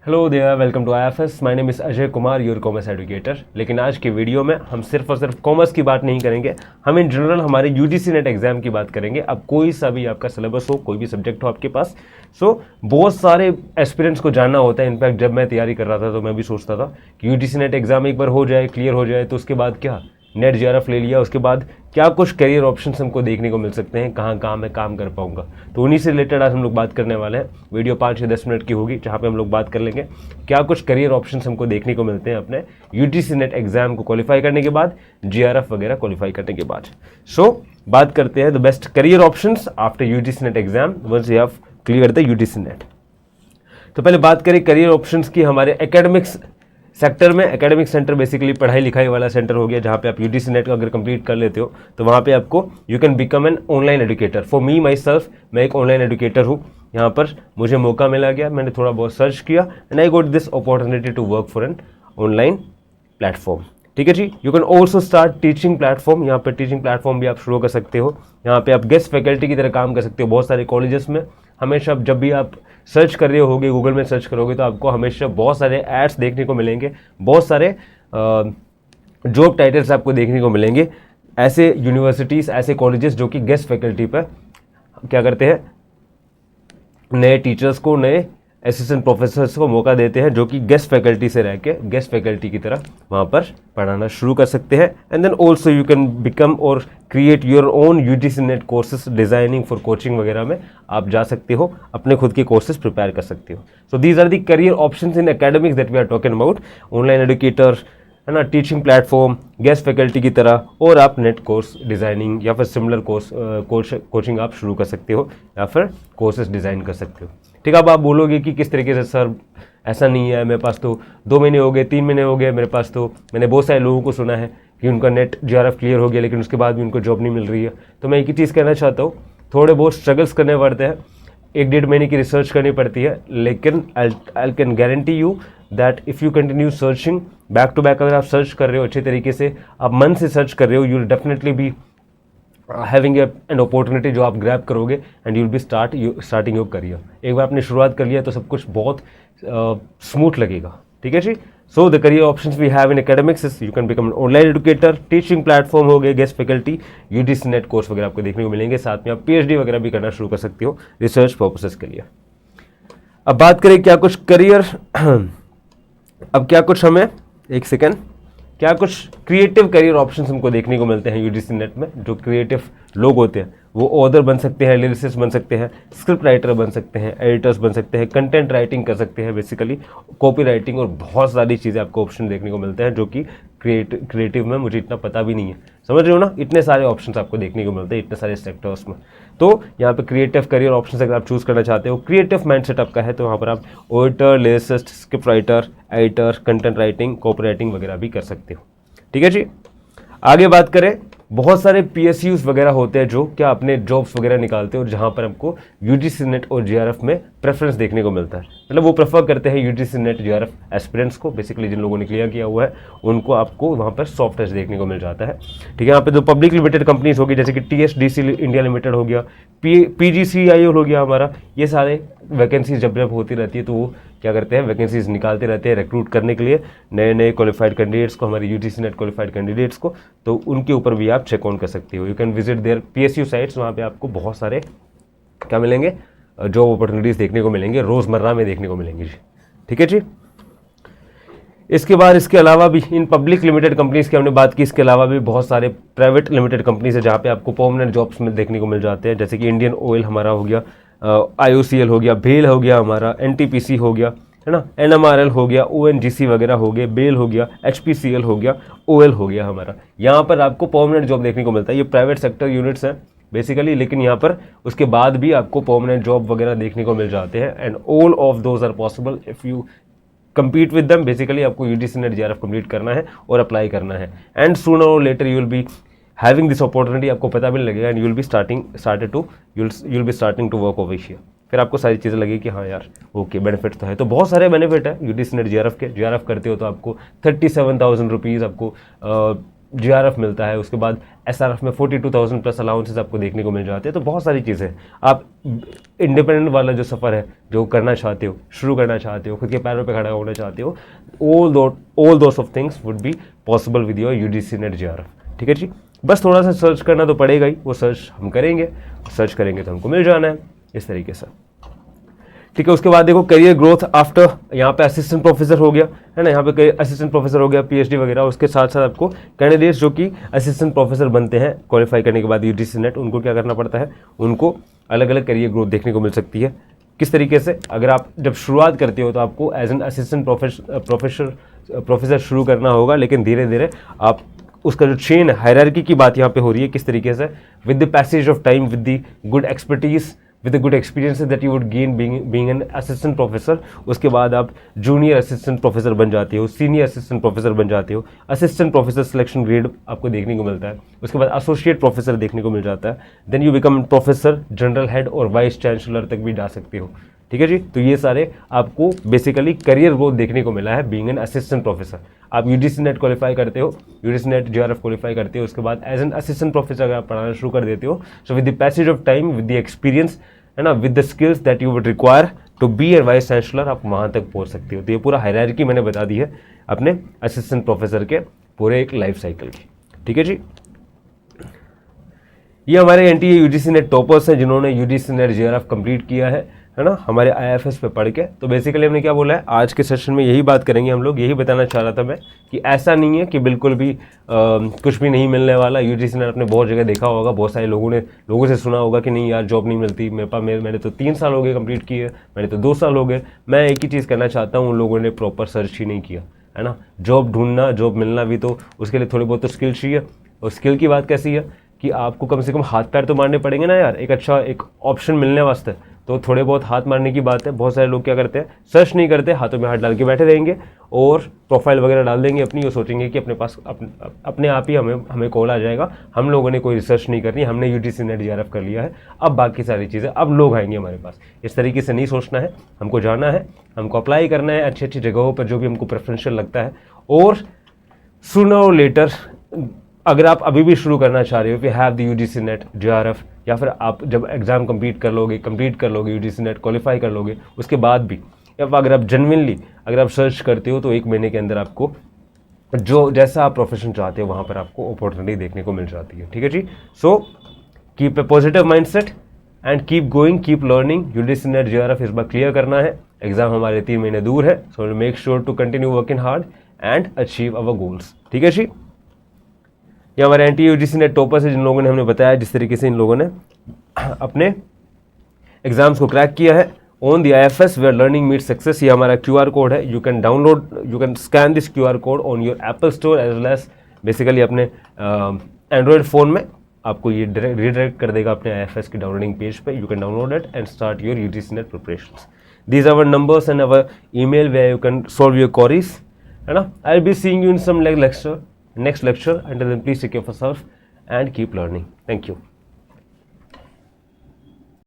Hello there, welcome to IFS। My name is Ajay Kumar, your commerce educator. लेकिन आज की video में हम सिर्फ और सिर्फ कॉमर्स की बात नहीं करेंगे, हम इन जनरल हमारे UGC नेट एग्जाम की बात करेंगे। अब कोई सा भी आपका सिलेबस हो, कोई भी सब्जेक्ट हो आपके पास, बहुत सारे एस्पिरेंट्स को जानना होता है। इनफैक्ट जब मैं तैयारी कर रहा था तो मैं भी सोचता था कि UGC नेट एग्जाम एक बार हो जाए, क्लियर हो जाए, तो उसके बाद क्या, नेट JRF ले लिया, उसके बाद क्या कुछ करियर ऑप्शंस हमको देखने को मिल सकते हैं, कहाँ कहाँ मैं काम कर पाऊंगा। तो उन्हीं से रिलेटेड आज हम लोग बात करने वाले हैं। वीडियो 5 से 10 मिनट की होगी, जहाँ पे हम लोग बात कर लेंगे क्या कुछ करियर ऑप्शंस हमको देखने को मिलते हैं अपने UGC नेट एग्जाम को क्वालिफाई करने के बाद, JRF वगैरह क्वालिफाई करने के बाद। बात करते हैं the best career options after UGC net exam once you have clear the UGC net. तो पहले बात करें करियर ऑप्शंस की। हमारे एकेडमिक्स सेक्टर में, एकेडमिक सेंटर बेसिकली पढ़ाई लिखाई वाला सेंटर हो गया, जहाँ पे आप UGC नेट अगर कंप्लीट कर लेते हो तो वहाँ पे आपको you can become an online educator. For me my self, मैं एक ऑनलाइन एजुकेटर हूँ। यहाँ पर मुझे मौका मिला गया, मैंने थोड़ा बहुत सर्च किया and I got this opportunity to work for an online platform. ठीक है जी। You can also start teaching platform. यहाँ पर टीचिंग प्लेटफॉर्म भी आप शुरू कर सकते हो। यहाँ पे आप गेस्ट फैकल्टी की तरह काम कर सकते हो बहुत सारे कॉलेजेस में। हमेशा जब भी आप सर्च कर रहे होगे, गूगल में सर्च करोगे, तो आपको हमेशा बहुत सारे एड्स देखने को मिलेंगे, बहुत सारे जॉब टाइटल्स आपको देखने को मिलेंगे। ऐसे यूनिवर्सिटीज़, ऐसे कॉलेजेस जो कि गेस्ट फैकल्टी पर क्या करते हैं, नए टीचर्स को, नए असिस्टेंट प्रोफेसर्स को मौका देते हैं, जो कि गेस्ट फैकल्टी से रह के गेस्ट फैकल्टी की तरह वहाँ पर पढ़ाना शुरू कर सकते हैं। And then also you can become or create your own UGC net courses, designing for coaching वगैरह में आप जा सकते हो, अपने खुद के कोर्सेज प्रिपेयर कर सकते हो। So these are the career options in academics that we are talking about. Online educator, है ना, टीचिंग प्लेटफॉर्म, गेस्ट फैकल्टी की तरह, और आप नेट कोर्स डिज़ाइनिंग या फिर सिमिलर कोचिंग आप शुरू कर सकते हो या फिर कोर्सेज डिज़ाइन कर सकते हो। ठीक है। अब आप बोलोगे कि किस तरीके से, सर ऐसा नहीं है, मेरे पास तो 2 महीने हो गए, 3 महीने हो गए, मेरे पास तो, मैंने बहुत सारे लोगों को सुना है कि उनका नेट JRF क्लियर हो गया लेकिन उसके बाद भी उनको जॉब नहीं मिल रही है। तो मैं एक ही चीज़ कहना चाहता हूँ, थोड़े बहुत स्ट्रगल्स करने पड़ते हैं, 1-1.5 महीने की रिसर्च करनी पड़ती है, लेकिन I can guarantee you that if you continue searching back to back, अगर आप सर्च कर रहे हो अच्छे तरीके से, आप मन से सर्च कर रहे हो, you will definitely be having an opportunity जो आप ग्रैब करोगे and you will be starting your career. एक बार आपने शुरुआत कर लिया तो सब कुछ बहुत स्मूथ लगेगा। ठीक है जी। So the career options we have in academics is you can become online educator, teaching platform हो गए, guest faculty, UGC net course वगैरह आपको देखने को मिलेंगे। साथ में आप PhD वगैरह भी करना शुरू कर सकते हो रिसर्च पर्पसेस के लिए। अब बात करें क्या कुछ करियर अब क्या कुछ हमें, एक सेकेंड, क्या कुछ क्रिएटिव करियर ऑप्शंस हमको देखने को मिलते हैं UGC नेट में। जो क्रिएटिव लोग होते हैं वो ऑथर बन सकते हैं, लिरिसिस्ट बन सकते हैं, स्क्रिप्ट राइटर बन सकते हैं, एडिटर्स बन सकते हैं, कंटेंट राइटिंग कर सकते हैं, बेसिकली कॉपी राइटिंग, और बहुत सारी चीज़ें आपको ऑप्शन देखने को मिलते हैं जो कि क्रिएटिव में मुझे इतना पता भी नहीं है। समझ रहे हो ना, इतने सारे ऑप्शंस आपको देखने को मिलते हैं इतने सारे सेक्टर्स में। तो यहाँ पे क्रिएटिव करियर ऑप्शंस अगर आप चूज़ करना चाहते हो, क्रिएटिव माइंडसेट आपका है, तो वहाँ पर आप auditor, lyricist, script writer, editor, content writing, copy writing वगैरह भी कर सकते हो। ठीक है जी। आगे बात करें, बहुत सारे PSUs वगैरह होते हैं जो क्या अपने जॉब्स वगैरह निकालते हैं, और जहाँ पर हमको UGC नेट और JRF में प्रेफरेंस देखने को मिलता है। मतलब वो प्रेफर करते हैं UGC नेट JRF एस्पिरेंट्स को, बेसिकली जिन लोगों ने क्लियर किया हुआ है उनको, आपको वहाँ पर सॉफ्ट टच देखने को मिल जाता है। ठीक है। यहाँ पे जो पब्लिक लिमिटेड कंपनीज होगी, जैसे कि TSDC इंडिया लिमिटेड हो गया, PGCIL हो गया हमारा, ये सारे वैकेंसीज जब जब होती रहती है तो वो क्या करते हैं, वैकेंसीज निकालते रहते हैं रिक्रूट करने के लिए नए नए क्वालिफाइड कैंडिडेट्स को, हमारे UGC नेट क्वालिफाइड कैंडिडेट्स को। तो उनके ऊपर भी आप चेक ऑन कर सकते हो। You can visit there PSU sites, वहाँ पे आपको बहुत सारे क्या मिलेंगे, जॉब अपॉर्चुनिटीज़ देखने को मिलेंगे, रोज़मर्रा में देखने को मिलेंगी जी। ठीक है जी। इसके बाद, इसके अलावा भी इन पब्लिक लिमिटेड कंपनीज़ की हमने बात की, इसके अलावा भी बहुत सारे प्राइवेट लिमिटेड कंपनीज है जहाँ पे आपको परमानेंट जॉब्स में देखने को मिल जाते हैं, जैसे कि इंडियन ऑयल हमारा हो गया, IOCL हो गया, BHEL हो गया हमारा, NTPC हो गया, है ना, NMRL हो गया, ONGC वगैरह हो गए, BHEL हो गया, HPCL हो गया, OL हो गया हमारा। यहाँ पर आपको परमानेंट जॉब देखने को मिलता है। ये प्राइवेट सेक्टर यूनिट्स हैं बेसिकली, लेकिन यहाँ पर उसके बाद भी आपको परमानेंट जॉब वगैरह देखने को मिल जाते हैं। And all of those are possible if you compete with them। Basically आपको UGC नेट JRF कंप्लीट करना है और अप्लाई करना है, एंड सूनर और later you will be having this opportunity. आपको पता भी नहीं लगेगा and you will be starting to work over here. फिर आपको सारी चीज़ें लगेगी कि हाँ यार ओके, बेनिफिट तो है। तो बहुत सारे बेनिफिट है UGC नेट JRF के। JRF करते हो तो आपको 37,000 रुपीज़ आपको GRF मिलता है, उसके बाद SRF में 42,000 प्लस अलाउंसेस आपको देखने को मिल जाते हैं। तो बहुत सारी चीज़ें, आप इंडिपेंडेंट वाला जो सफ़र है जो करना चाहते हो, शुरू करना चाहते हो, खुद के पैरों पे खड़ा होना चाहते हो, all those of things would be possible with your UGC NET GRF। ठीक है जी, बस थोड़ा सा सर्च करना तो पड़ेगा ही, वो सर्च हम करेंगे, सर्च करेंगे तो हमको मिल जाना है इस तरीके से। ठीक है, उसके बाद देखो करियर ग्रोथ आफ्टर, यहाँ पे असिस्टेंट प्रोफेसर हो गया है ना, यहाँ पे असिस्टेंट प्रोफेसर हो गया, PhD वगैरह। उसके साथ साथ आपको कैंडिडेट्स जो कि असिस्टेंट प्रोफेसर बनते हैं क्वालिफाई करने के बाद UGC नेट, उनको क्या करना पड़ता है, उनको अलग अलग करियर ग्रोथ देखने को मिल सकती है। किस तरीके से, अगर आप जब शुरुआत करते हो तो आपको एज एन असिस्टेंट प्रोफेसर शुरू करना होगा, लेकिन धीरे धीरे आप उसका जो चेन हायरार्की की बात यहाँ पे हो रही है, किस तरीके से with the passage of time, with the good expertise, with the good experiences that you would gain being an assistant professor, उसके बाद आप जूनियर असिस्टेंट प्रोफेसर बन जाते हो, सीनियर असिस्टेंट प्रोफेसर बन जाते हो, असिस्टेंट प्रोफेसर सिलेक्शन ग्रेड आपको देखने को मिलता है, उसके बाद एसोसिएट प्रोफेसर देखने को मिल जाता है, then you become professor, general head और वाइस चांसलर तक भी जा सकते हो। ठीक है जी, तो ये सारे आपको बेसिकली करियर ग्रोथ देखने को मिला है बीइंग एन असिस्टेंट प्रोफेसर। आप UGC नेट क्वालिफाई करते हो, UGC नेट GRF क्वालिफाई करते हो, उसके बाद एज एन असिस्टेंट प्रोफेसर अगर आप पढ़ाना शुरू कर देते हो, so with the passage of time, with the experience है ना, with the skills that you would require to be a vice chancellor, आप वहाँ तक पहुँच सकते हो। तो ये पूरा हायरार्की मैंने बता दी है अपने असिस्टेंट प्रोफेसर के पूरे एक लाइफ साइकिल की। ठीक है जी, ये हमारे NTA UGC नेट टॉपर्स हैं जिन्होंने UGC नेट GRF कंप्लीट किया है ना, हमारे IFS पे पढ़ के। तो बेसिकली हमने क्या बोला है, आज के सेशन में यही बात करेंगे हम लोग, यही बताना चाह रहा था मैं कि ऐसा नहीं है कि बिल्कुल भी कुछ भी नहीं मिलने वाला। UGC नेट आपने बहुत जगह देखा होगा, बहुत सारे लोगों से सुना होगा कि नहीं यार जॉब नहीं मिलती मेरे पास, मैंने तो 3 साल हो गए कंप्लीट किए, मैंने तो 2 साल हो गए। मैं एक ही चीज़ करना चाहता हूँ, उन लोगों ने प्रॉपर सर्च ही नहीं किया है ना। जॉब ढूंढना, जॉब मिलना भी तो उसके लिए थोड़ी बहुत तो स्किल चाहिए, और स्किल की बात कैसी है कि आपको कम से कम हाथ पैर तो मारने पड़ेंगे ना यार, एक अच्छा एक ऑप्शन मिलने वास्ते। तो थोड़े बहुत हाथ मारने की बात है। बहुत सारे लोग क्या करते हैं, सर्च नहीं करते, हाथों में हाथ डाल के बैठे रहेंगे और प्रोफाइल वगैरह डाल देंगे अपनी, और सोचेंगे कि अपने पास अपने आप ही हमें कॉल आ जाएगा। हम लोगों ने कोई रिसर्च नहीं करनी, हमने UGC नेट GRF कर लिया है, अब बाकी सारी चीज़ें अब लोग आएंगे हमारे पास। इस तरीके से नहीं सोचना है, हमको जाना है, हमको अप्लाई करना है अच्छी अच्छी जगहों पर जो भी हमको प्रेफरेंशियल लगता है। और सूनर और लेटर, अगर आप अभी भी शुरू करना चाह रहे हो कि have the UGC NET GRF, या फिर आप जब एग्ज़ाम कंप्लीट कर लोगे UGC नेट क्वालिफाई कर लोगे, उसके बाद भी, या अगर आप जेन्युइनली अगर आप सर्च करते हो तो 1 महीने के अंदर आपको जो जैसा आप प्रोफेशन चाहते हो वहाँ पर आपको अपॉर्चुनिटी देखने को मिल जाती है। ठीक है जी, so keep a positive mindset and keep going, keep learning. UGC NET GRF इस बार क्लियर करना है, एग्जाम हमारे 3 महीने दूर है, so make sure to continue working hard and achieve our goals. ठीक है जी, ये हमारे NTA UGC नेट टॉपर्स है जिन लोगों ने हमने बताया जिस तरीके से इन लोगों ने अपने एग्जाम्स को क्रैक किया है। On the IFS where learning meet success, ये हमारा QR कोड है, you can scan this QR code on your Apple store as well as basically अपने एंड्रॉयड फ़ोन में आपको ये रिडायरेक्ट कर देगा अपने IFS के डाउनलोडिंग पेज पे। You can download it and start your UGC net preparations. These are our numbers and our email where you can solve your queries, है ना। I'll be seeing you in some next lecture. Until then, please take care of yourself and keep learning. Thank you.